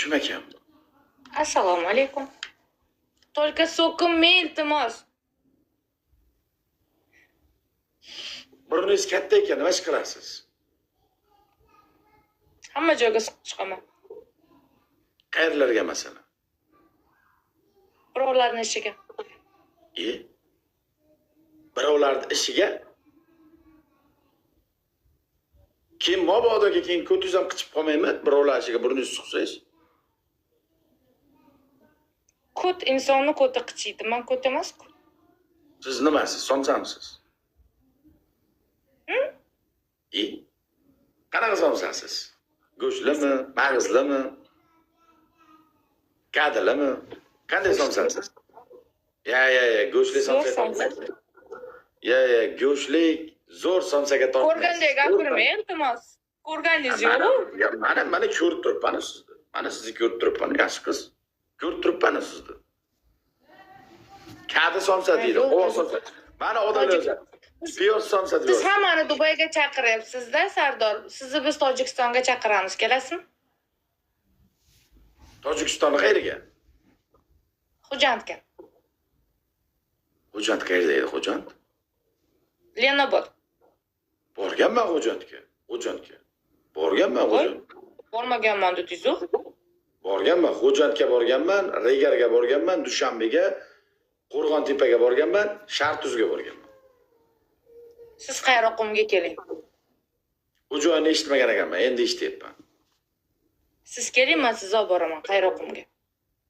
Kim ekan bu? Assalomu alaykum. Только so'kinma iltimos. Burningiz katta ekan, nima ish qilasiz? Hamma joyga siqib chiqaman. Qayerlarga masalan? Birovlarning ishiga. Birovlarning ishiga? Keyin mabodoga keyin ko'tingiz ham qichib qolmaymi? Birovlar ishiga burningizni suqsangiz? Ko't insonni ko'ti qichiydi. Men ko't emas-ku. Siz nimasiz? Somsamisiz? Qanaqa somsasiz? Go'shtlimi, mag'izlimi? Kadilimi? Qanday somsasiz? Ya, go'shtli somsa. Ya, go'shtlik zo'r somsaga tortmaysiz. Ko'rgandek gapirmang iltimos. Ko'rganingiz yo'qmi? Mana ko'rib turibman sizni. Mana sizni ko'rib turibman, yaxshi qiz. Ko'rib turibman sizni. Kadi somsa deydi, qo'voq somsa. Mana odamlar piyoz somsa deydi. Siz hammani Dubayga chaqiryapsiz-da, Sardor. Sizni biz Tojikistonga chaqiramiz. Kelasizmi? Tojikiston qayerga? Xo'jandga. Xo'jand qayerda edi, Xo'jand? Lenobod. Borganman Xo'jandga. Borganman Xo'jand. Bormaganman dedingiz-ku. Borganman, Xo'jandga borganman, Regarga borganman, Dushanbega, Qo'rg'ontepaga borganman, Shartuzga borganman. Siz Qayroqumga keling. Bu joyni eshitmagan ekanman, endi eshityapman. Siz keling, men sizni olib boraman Qayroqumga.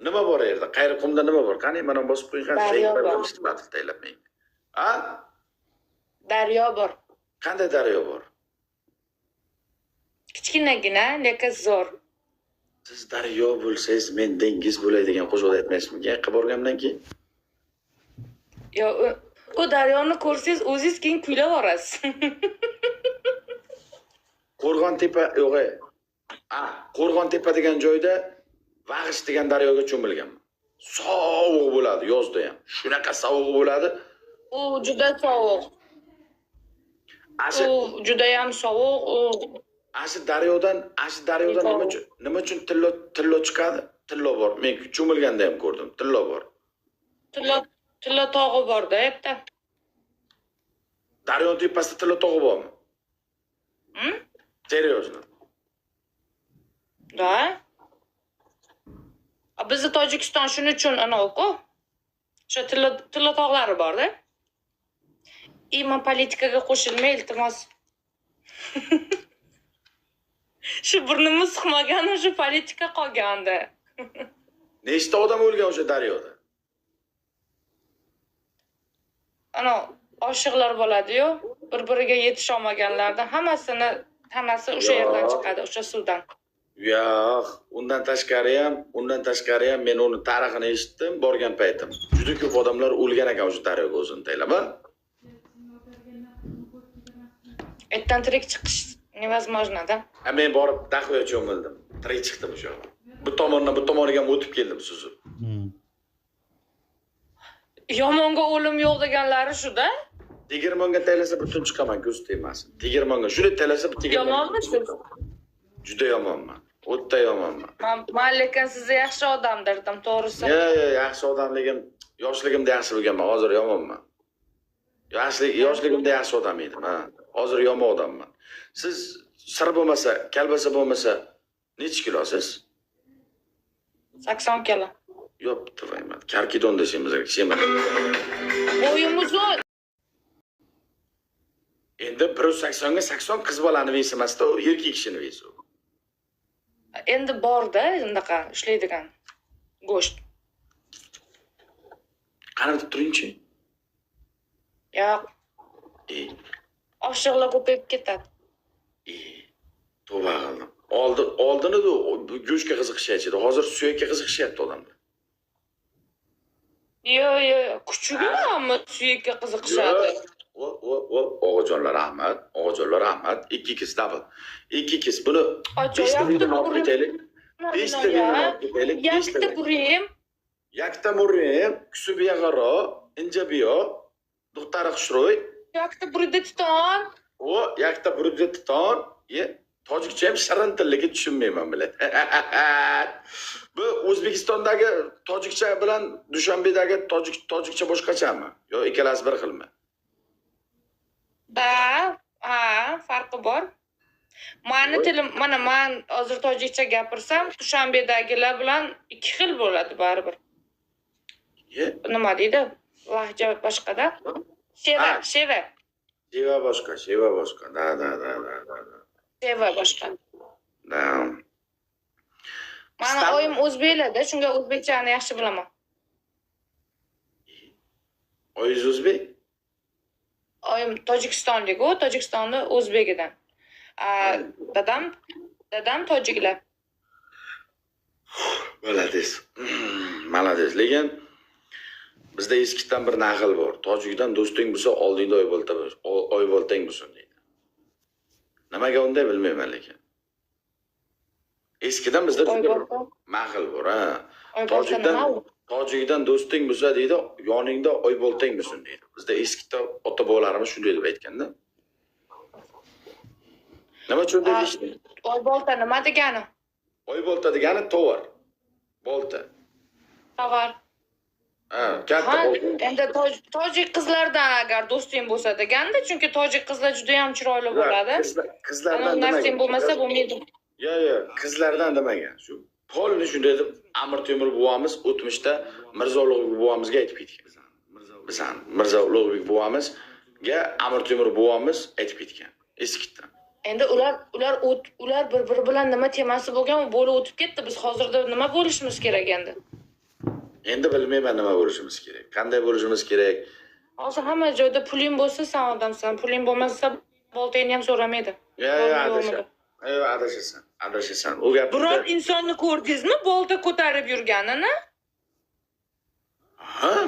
Nima bor yerda? Qayroqumda nima bor? Qani, mana bosib qo'ying, Daryo bor. taylab menga. Ha? Daryo bor. Qanday daryo bor? Kichkinagina, lekin zo'r. Siz daryo bo'lsangiz, men dengiz bo'lay degan qo'shiq aytmaysizmi? Qilib borgandan keyin. Yo, u daryoni ko'rsangiz, o'zingiz keyin kuylab borasiz. Qo'rg'ontepa, yo'q. Qo'rg'ontepa degan joyda Vag'ish degan daryoga cho'milganman. Sovuq bo'ladi yozda ham. Shunaqa sovuq bo'ladi. U juda sovuq. U juda ham sovuq. Ashi daryodan nima uchun tillo chiqadi? Tillo bor. Men cho'milganda ham ko'rdim. Tillo bor. Tillo tog'i bor-da, yerda. Daryo tepasida tillo tog'i bormi? Seriozmi? Da. Bizni Tojikiston shuning uchun anavi-ku. O'sha tillo tog'lari bor-da. Men politikaga qo'shilmay, iltimos. Shu burnimiz siqmagan, o'sha politika qolgandi. Nechta odam o'lgan o'sha daryoda? Oshiqlar bo'ladi-yu, bir-biriga yetisha olmaganlardan hammasi o'sha yerdan chiqadi, o'sha suvdan. Yo'q, undan tashqari ham men uni tarixini eshitdim, borgan paytim. Juda ko'p odamlar o'lgan ekan o'sha daryoga o'zini taylab. Aytdan tirik chiqish невозможно-da. Men borib daxoya cho'mildim. Tirik chiqdim o'sha. Bu tomoniga o'tib keldim suzib. Yomonga o'lim yo'q deganlari shu-da. Tegirmonga taylasa butun chiqaman, ko'z tegmasin. Tegirmonga shuni taylasa tegirmon. Yomonmisiz? Juda yomonman. O'ta yomonman. Men lekin sizni yaxshi odam derdim, to'g'risi. Yaxshi odamligim, yoshligimda yaxshi bo'lganman, hozir yomonman. Yoshligimda yaxshi odam edim, ha. Hozir yomon odamman. Siz sir bo'lmasa, kalbasa bo'lmasa, necha kilosiz? 80 kilo. Yo'q, tavayman. Karkidon desamiz, kishiyman. Bo'yim uzun. Endi 180 ga 80 qiz bolani veysi emasda, u erkak kishini veysi. Endi bor-da, unaqa ishlaydigan go'sht. Qarab turingchi. Yo'q. Oshiqlar ko'payib ketadi. Tavba qildim. Oldini go'shtga qiziqishyapti, hozir suyakka qiziqishyapti odamlar. Yo'q, kuchugimi suyakka qiziqishadi. O'g'iljonlar Ahmad, ikki kiz double. Ikki kiz buni 5 ta videoni olib ketaylik. 5 ta videoni olib ketaylik. Yakta murim, kusubiya g'aro, injabiyo, duxtari xushro'y. Yakta burida titon. Yakta burida titon, Tojikcha ham shirin tilligi tushunmayman bilan. Bu O'zbekistondagi tojikcha bilan Dushanbedagi tojikcha boshqachami? Yo ikkalasi bir xilmi? Farqi bor. Mani tilim, mana men hozir tojikcha gapirsam, Dushanbedagilar bilan ikki xil bo'ladi baribir. Nima deydi? Lahja boshqada. Sheva. Sheva boshqa. Da. Sheva boshqa. Da. Mana oyim o'zbeklarda, shunga o'zbekchani yaxshi bilaman. Oyingiz o'zbek? Oyim Tojikistonlik, u Tojikistonni o'zbegidan. Dadam tojiklar. Malades. Lekin bizda eskidan bir naql bor. Tojikdan do'sting bo'lsa, oldingda oyboltang bo'lsin deydi. Nimaga unday bilmayman lekin. Eskidan bizda naql bor, ha. Tojikdan do'sting bo'lsa deydi, yoningda oyboltang bo'lsin deydi. Bizda eskida ota-bobolarimiz shunday deb aytganda. Nima uchun deydi? Oybolta nima degani? Oybolta degani tovar. Bolta. Tovar. Katta bolta. Endi tojik qizlardan agar do'sting bo'lsa deganda, chunki tojik qizlar juda ham chiroyli bo'ladi. Qizlardan narsang bo'lmasa bo'lmaydi. Yo, qizlardan demagan. Shu polni shunday deb Amir Temur buvomiz o'tmishda Mirzo Ulug'bek buvomizga aytib ketgan. Mirzo Ulug'bek buvomizga Amir Temur buvomiz aytib ketgan. Eskidan. Endi ular bir-biri bilan nima temasi bo'lgan, bo'lib o'tib ketdi. Biz hozirda nima bo'lishimiz kerak endi? Endi bilmayman nima bo'lishimiz kerak. Qanday bo'lishimiz kerak? Hozir hamma joyda puling bo'lsa, sen odamsan. Puling bo'lmasa, boltangni ham so'ramaydi. Adashasan. U gap. Biror insonni ko'rdingizmi, bolta ko'tarib yurganini?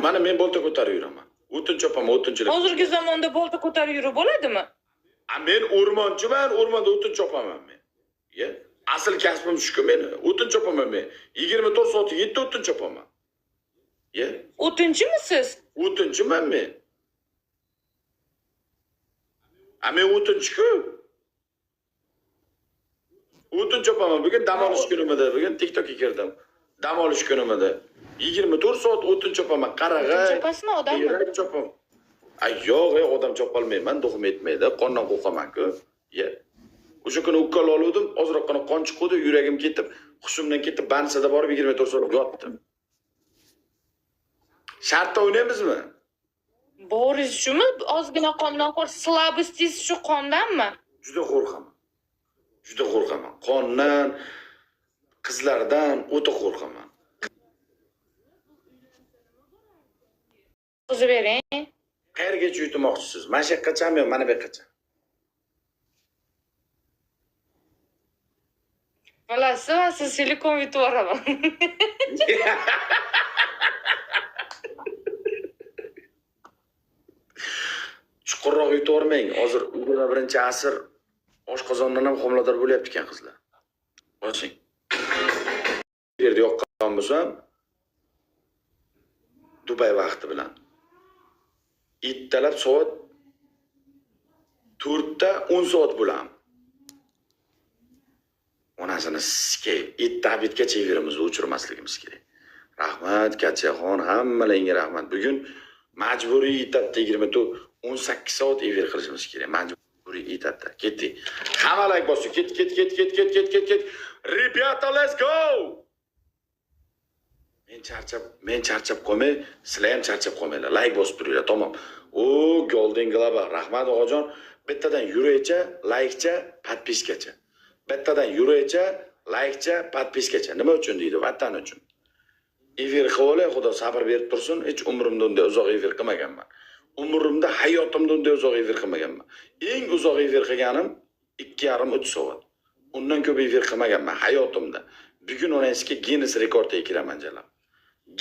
Mana men bolta ko'tarib yuraman. O'tin chopaman, o'tinchilik. Hozirgi zamonda bolta ko'tarib yurib bo'ladimi? Men o'rmonchiman, o'rmonda o'tin chopaman men. Asl kasbim shuku meni. O'tin chopaman men. 24 soat 7 o'tin chopaman. O'tinchimisiz? O'tinchiman men. Men o'tinchi-ku. O'tin chopaman. Bugun dam olish kunimda, bugun TikTokga kirdim. Dam olish kunimda 24 soat o'tin chopaman. Qarag'ay. Chopasmi odammi? Chopam. Yo'q, odam chopolmayman, duxim etmaydi. Qondan qo'rqaman-ku. O'sha kuni ukkal oldim, ozroqgina qon chiqdi, yuragim ketib, hushimdan ketib, bansada borib 24 soat yotdim. Shartda o'ynaymizmi? Boris shumi? Ozgina qondan qo'rq, slabostingiz shu qondanmi? Juda qo'rqaman. Qondan, qizlardan o'ta qo'rqaman. O'zi bering. Qayergacha yutmoqchisiz? Mana shu yoqqachami, mana bu yoqqacha? Bilasiz, siz silikon yutib yuboraman. Chuqurroq yutib yubormang. Hozir 21-asr oshqozondan ham homilador bo'lyapti ekan qizlar. Boshing. Bu yerda yoqqan bo'lsam, Dubay vaqti bilan ittalab soat 4 ta 10 soat bo'lam. Onasini sikay, ittabitgacha yurimiz o'chirmasligimiz kerak. Rahmat Kachaxon, hammalaringga rahmat. Bugun majburiy itatda 18 soat efir qilishimiz kerak. Majburiy itatda. Ketdi. Hamma like bosdi. Ket. Rебята, let's go! Men charchab qolmay, sizlar ham charchab qolmanglar. Like bosib turinglar, tamom. Golden Globe, rahmat o'g'ajon. Bittadan yuraycha, likecha, podpiskacha. Bittadan yuraycha, likecha, podpiskacha. Nima uchun deydi? Vatan uchun. Efir qilolay, Xudo sabr berib tursin. Hech umrimda unday uzoq efir qilmaganman. Umrimda, hayotimda unday uzoq efir qilmaganman. Eng uzoq efir qilganim 2,5-3 soat. Undan ko'p efir qilmaganman hayotimda. Bugun o'rangizga Guinness rekordiga kiraman jalab.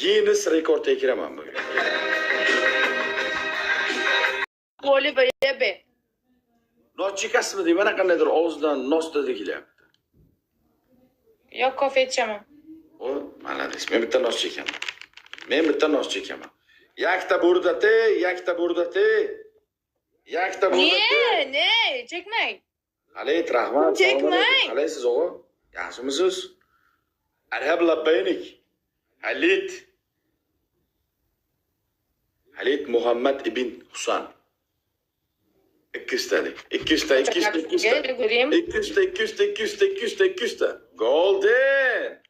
Guinness rekordiga kiraman bugun. Qo'li bebe. Nos chekasizmi deb mana qandaydir og'zidan nostada kelyapti. Yo'q, kofe ichaman. Malades. Men bitta nos chekaman. Yakta burdate. Ne, chekmang. Halit, rahmat. Chekmang. Qalaysiz o'g'il? Yaxshimisiz? Arhab labbaynik. Halit. Halit Muhammad ibn Husan. Ikkistalik. Ikkista. Ko'rayim. Ikkista. Golden.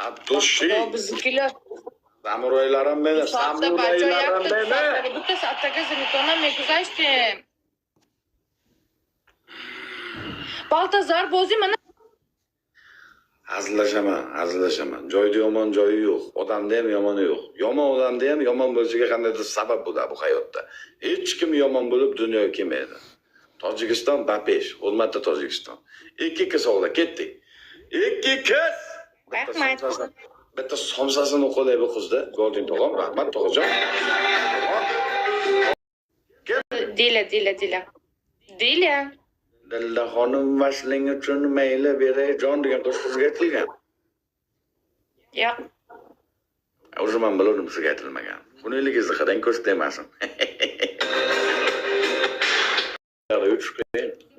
Abdushi. Biznikilar. Samuroylarim meni. Soatda bacho yaptı. Bitta soatdagi zimitona mekuzashtim. Baltazar bo'zi mana Hazillashaman. Joyda yomon joyi yo'q. Odamda ham yomoni yo'q. Yomon odamda ham yomon bo'lishiga qandaydir sabab bo'ladi bu hayotda. Hech kim yomon bo'lib dunyoga kelmaydi. Tojikiston Bapesh, hurmatli Tojikiston. 2 qiz o'g'li ketdik. 2 qiz. Bitta somsasini qo'lay bu qizda. Golden tog'am, rahmat tog'ajon. Dila. Dilda xonim vasling uchun mayli beray jon degan qo'shiqga aytilgan. Yo'q. O'zi men bildim sizga aytilmagan. Xuniligingizni qarang ko'z demasin.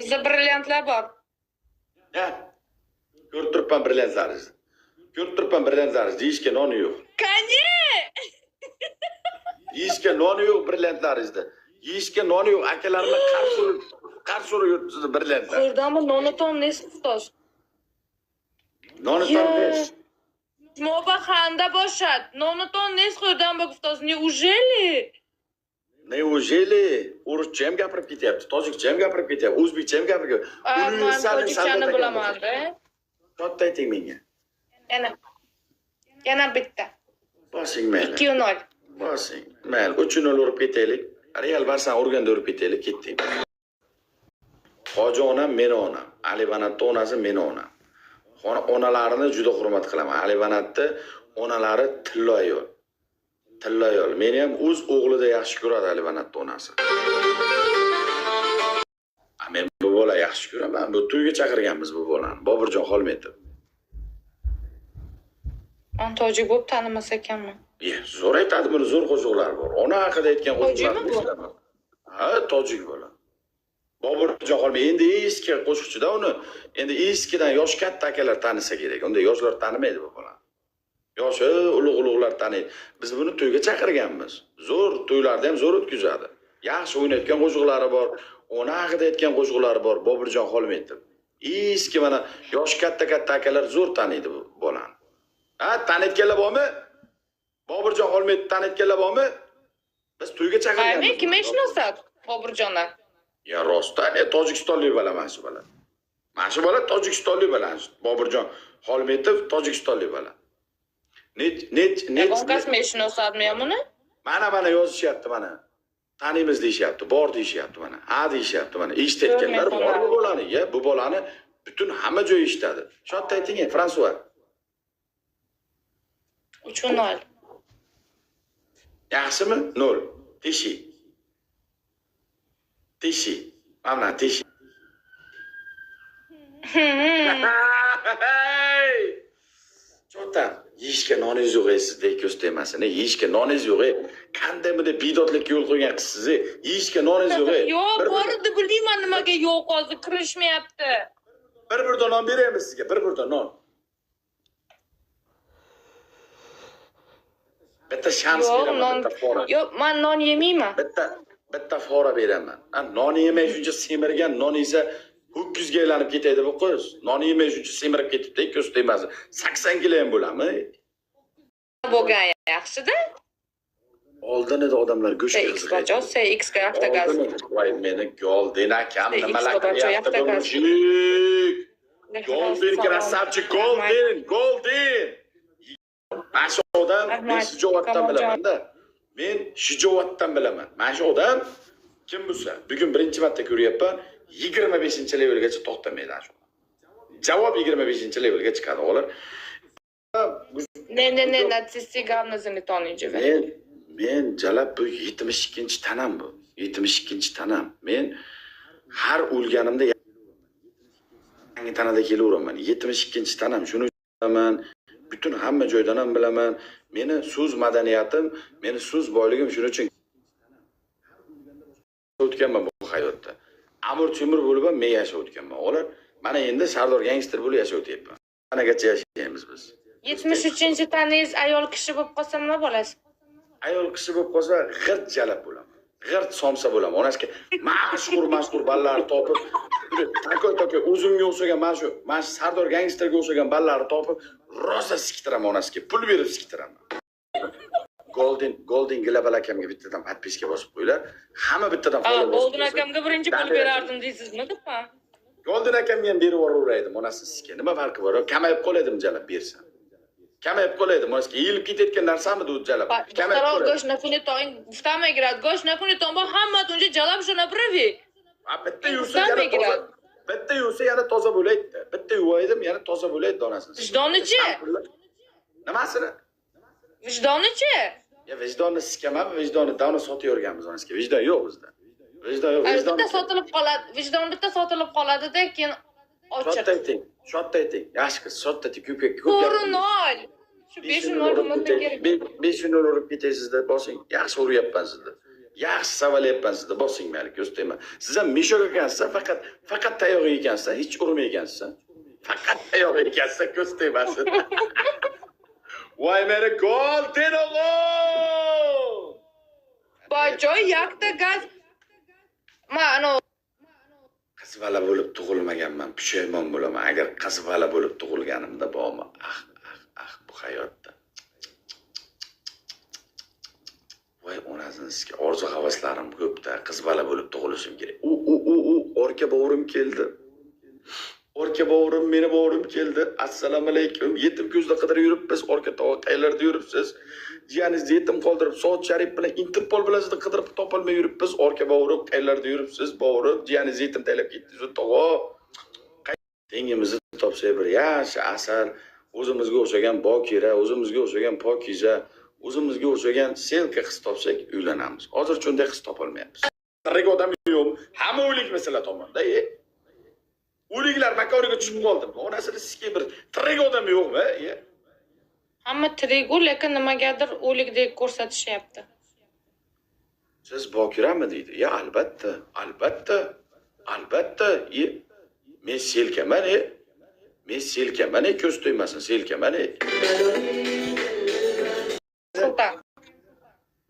Bizda brilliantlar bor. Ya. Ko'rib turibman brilliantlaringizni. Deyishga noni yo'q. Qani? Yeyishga noni yo'q brilliantlaringizda. Yeyishga noni yo'q akalarni qarshi yuribsiz brilliantlar. Qo'rdanmi nonoton nesiftosh? Nonoton nes. Moba xanda boshad. Nonoton nes qo'rdan bog'iftosh. Neujeli? O'ruscha ham gapirib ketyapti, tojikcha ham gapirib ketyapti, o'zbekcha ham gapirib ketyapti. Men tojikchani bilaman-da. Katta ayting menga. Yana bitta. Bosing mayli. 2-0. Bosing. Mayli, 3-0 urib ketaylik. Real Barsan urganda urib ketaylik, ketdik. Hoji onam meni onam. Ali Banatning onasi meni onam. Onalarini juda hurmat qilaman. Ali Banatning onalari tilla ayol. Meni ham o'z o'g'lida yaxshi ko'radi Ali Banatning onasi. Men bu bola yaxshi ko'raman. Bu to'yga chaqirganmiz bu bolani. Boburjon Xolmetov. Men tojik bo'lib tanimas ekanman. Zo'r aytadi, buni zo'r qo'shiqlar bor. Ona haqida aytgan qo'shiqlar. Ha, tojik bola. Boburjon Xolmetov endi eski qo'shiqchida uni endi eskidan yosh katta akalar tanisa kerak. Unda yoshlar tanimaydi bu bolani. Yoshi ulug'lar taniydi. Biz buni to'yga chaqirganmiz. Zo'r to'ylarda ham zo'r o'tkazadi. Yaxshi o'ynayotgan qo'shiqlari bor. Ona haqida aytgan qo'shiqlari bor. Boburjon Xolmetov. Eski mana yosh katta akalar zo'r taniydi bu bolani. Ha, tanitganlar bormi? Boburjon Xolmetov tanitganlar bormi? Biz to'yga chaqirganmiz. Men kim eshnosat? Boburjonlar. Ya rostdan tojikistonlik bola mana shu bola. Mana shu bola tojikistonlik bola. Boburjon Xolmetov tojikistonlik bola. Net. Qonqas eshnosatmi buni? Mana yozishyapti mana. Taniymiz deyishyapti, bor deyishyapti mana. Ha deyishyapti mana. Eshitayotganlar bor bu bolani. Bu bolani butun hamma joy eshitadi. Shotda ayting, Fransua. 3-0. Yaxshimi? 0. Tishi. Mana tishi. Cho'ta, yeyishga noningiz yo'q sizda ko'st emasin. Yeyishga noningiz yo'q. Qandaymi bidotlikka yo'l qo'ygan qizsiz. Yeyishga noningiz yo'q. Yo'q, bor edi, bilmayman nimaga yo'q, hozir kirishmayapti. Bir non beramiz sizga, bir non. Bitta shans beraman, bitta fora. Yo'q, men non yemayman. Bitta fora beraman. Non yemay shuncha semirgan noningiz ho'kizga aylanib ketadi bu qiz. Non yemay shuncha semirib ketibdi, ko'st emas. 80 kilo ham bo'ladimi? Bo'lgan yaxshi-da. Oldin edi odamlar go'sht qiziqadi. X ga avtogaz. Voy meni Golden akam nimalar qilyapti bu mushuk. Golden krasavchik, Golden. Mana shu odam men shijoatdan bilaman-da. Men shijoatdan bilaman. Mana shu odam kim bo'lsa, bugun birinchi marta ko'ryapman, 25-levelgacha to'xtamaydi shu. Javob 25-levelga chiqadi o'g'lar. Ne, natsistiy gavnozini toniyjiva. Men jalab bu 72-tanam bu. 72-tanam. Men har o'lganimda yangi tanada kelaveraman. 72-tanam. Shuni bilaman. Bütün hamma joydan ham bilaman. Meni so'z madaniyatim, meni so'z boyligim shuning uchun o'tganman bu hayotda. amir temir bo'lib ham men yashayotganman. Ular mana endi Sardor gangster bo'lib yashayapman. Qanagacha yashaymiz biz? 73-tanangiz ayol kishi bo'lib qolsa nima bo'lasiz? Ayol kishi bo'lib qolsa g'irt jalab bo'laman. G'irt somsa bo'laman. Onasiga mashhur ballarni topib, tako o'zimga o'xshagan mana shu Sardor gangsterga o'xshagan ballarni topib, rosa siktiraman onasiga. Pul berib siktiraman. Golden Global akamga bittadan podpiska bosib qo'yinglar. Hamma bittadan follow bosib. Golden akamga birinchi pul berardim deysizmi, debmi? Golden akamga ham berib yuboraydim onasi sizga. Nima farqi bor? Kamayib qolaydim jalab bersa. Kamayib qolaydim onasiga. Yeyilib ketayotgan narsami bu jalab? Kamayib qolaydim. Gosh nakunitoing, vtama играть. Gosh nakuniton bu hamma tunja jalab shuna pravi. Bitta yuvsa yana toza. Bitta yuvsa yana toza bo'laydi. Bitta yuvaydim yana toza bo'laydi donasini. Vijdonichi? Nimasini? Vijdonichi? Ya vijdonni sikamam, vijdonni davno sotib yurganmiz onasiga. Vijdon yo'q bizda. Vijdon yo'q, vijdon. Bitta sotilib qoladi. Vijdon bitta sotilib qoladi-da, keyin ochiq. Shotda ayting. Yaxshi qiz, shotda ko'p. Ko'rinol. Shu 5 bo'lmasa kerak. 5 nol urib ketasiz-da, bosing. Yaxshi uryapman sizni. Yaxshi savalyapman sizni, bosing meni ko'stayman. Siz ham mishok ekansiz, faqat tayoq ekansiz, hech urmaykansiz. Faqat tayoq ekansiz, ko'stayman sizni. Voy meni Golden o'g'il! Bojoy yakta gaz. Mana qiz vala bo'lib tug'ilmaganman, pushaymon bo'laman. Agar qiz vala bo'lib tug'ilganimda bormi? Bu hayotda. Voy onasiga orzu havaslarim ko'pda. Qiz vala bo'lib tug'ilishim kerak. Orka bovurim keldi. Orka bovurim, meni bovurim keldi. Assalomu alaykum. Yetim ko'zda qidirib yuribmiz. Orka tovoq qayerlarda yuribsiz? Jiyaningizni yetim qoldirib, Soat Sharif bilan Interpol bilan sizni qidirib topolmay yuribmiz. Orka bovurim qayerlarda yuribsiz? Bovurim, jiyaningizni yetim taylab ketdingiz, tovoq. Tengimizni topsak bir yaxshi asar, o'zimizga o'xshagan bokira, o'zimizga o'xshagan pokiza, o'zimizga o'xshagan selka qiz topsak uylanamiz. Hozir shunday qiz topolmayapmiz. Tirik odam yo'qmi? Hamma o'likmi sizlar tomonda? O'liklar makoniga tushib qoldim. Onasini sizga bir tirik odam yo'qmi? hamma tirigu, lekin nimagadir o'likdek ko'rsatishyapti. Siz bokirami deydi. Ya albatta. Men selkaman, Men selkaman, ko'z to'ymasin, selkaman. Sultan.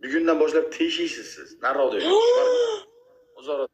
Bugundan boshlab teshiysiz siz. Narroqda. O'zaro